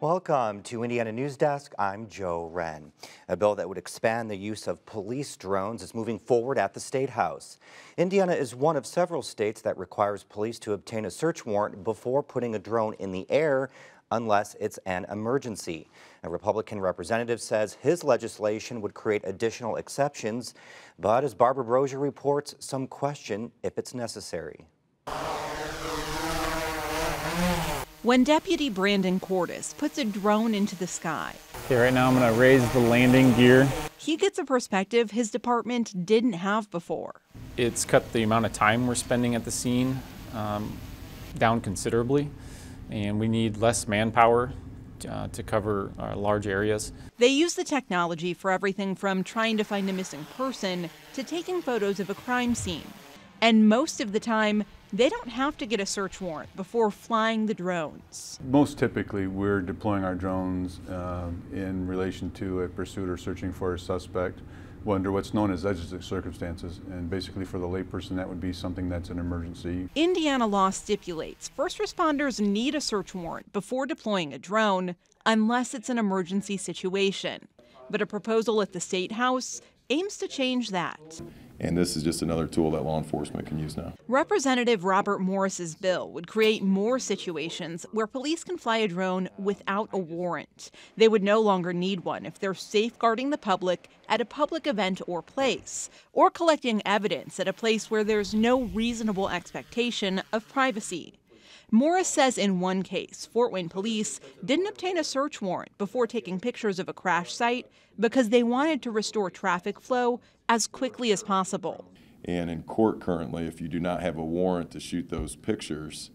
Welcome to Indiana Newsdesk. I'm Joe Wren. A bill that would expand the use of police drones is moving forward at the State House. Indiana is one of several states that requires police to obtain a search warrant before putting a drone in the air unless it's an emergency. A Republican representative says his legislation would create additional exceptions, but as Barbara Brozier reports, some question if it's necessary. When Deputy Brandon Cordes puts a drone into the sky. Okay, right now I'm going to raise the landing gear. He gets a perspective his department didn't have before. It's cut the amount of time we're spending at the scene down considerably, and we need less manpower to cover large areas. They use the technology for everything from trying to find a missing person to taking photos of a crime scene. And most of the time, they don't have to get a search warrant before flying the drones. Most typically, we're deploying our drones in relation to a pursuit or searching for a suspect under what's known as exigent circumstances. And basically for the layperson, that would be something that's an emergency. Indiana law stipulates first responders need a search warrant before deploying a drone unless it's an emergency situation. But a proposal at the State House aims to change that. And this is just another tool that law enforcement can use now. Representative Robert Morris's bill would create more situations where police can fly a drone without a warrant. They would no longer need one if they're safeguarding the public at a public event or place, or collecting evidence at a place where there's no reasonable expectation of privacy. Morris says in one case, Fort Wayne police didn't obtain a search warrant before taking pictures of a crash site because they wanted to restore traffic flow as quickly as possible. And in court currently, if you do not have a warrant to shoot those pictures,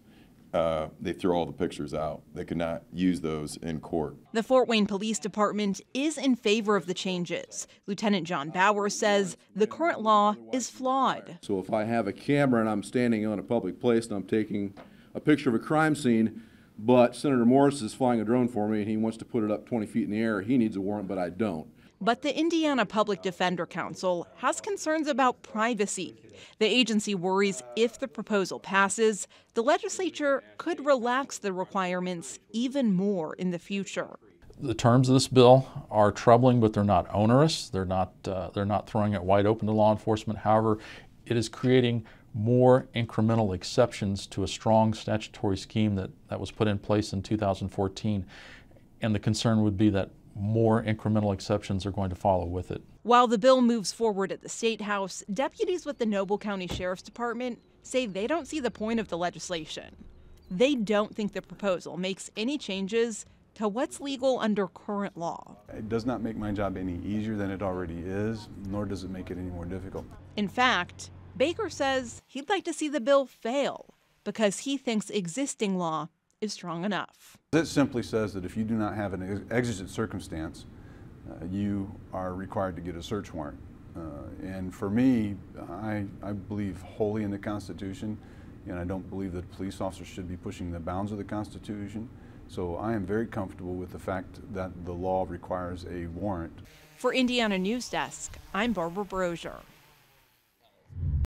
they throw all the pictures out. They could not use those in court. The Fort Wayne Police Department is in favor of the changes. Lieutenant John Bowers says the current law is flawed. So if I have a camera and I'm standing on a public place and I'm taking a picture of a crime scene, but Senator Morris is flying a drone for me and he wants to put it up 20 feet in the air, he needs a warrant, but I don't. But the Indiana Public Defender Council has concerns about privacy. The agency worries if the proposal passes, the legislature could relax the requirements even more in the future. The terms of this bill are troubling, but they're not onerous. They're not throwing it wide open to law enforcement. However, it is creating more incremental exceptions to a strong statutory scheme that was put in place in 2014. And the concern would be that more incremental exceptions are going to follow with it. While the bill moves forward at the State House, deputies with the Noble County Sheriff's Department say they don't see the point of the legislation. They don't think the proposal makes any changes to what's legal under current law. It does not make my job any easier than it already is, nor does it make it any more difficult. In fact, Baker says he'd like to see the bill fail because he thinks existing law is strong enough. It simply says that if you do not have an exigent circumstance, you are required to get a search warrant. And for me, I believe wholly in the Constitution, and I don't believe that police officers should be pushing the bounds of the Constitution. So I am very comfortable with the fact that the law requires a warrant. For Indiana Newsdesk, I'm Barbara Brozier.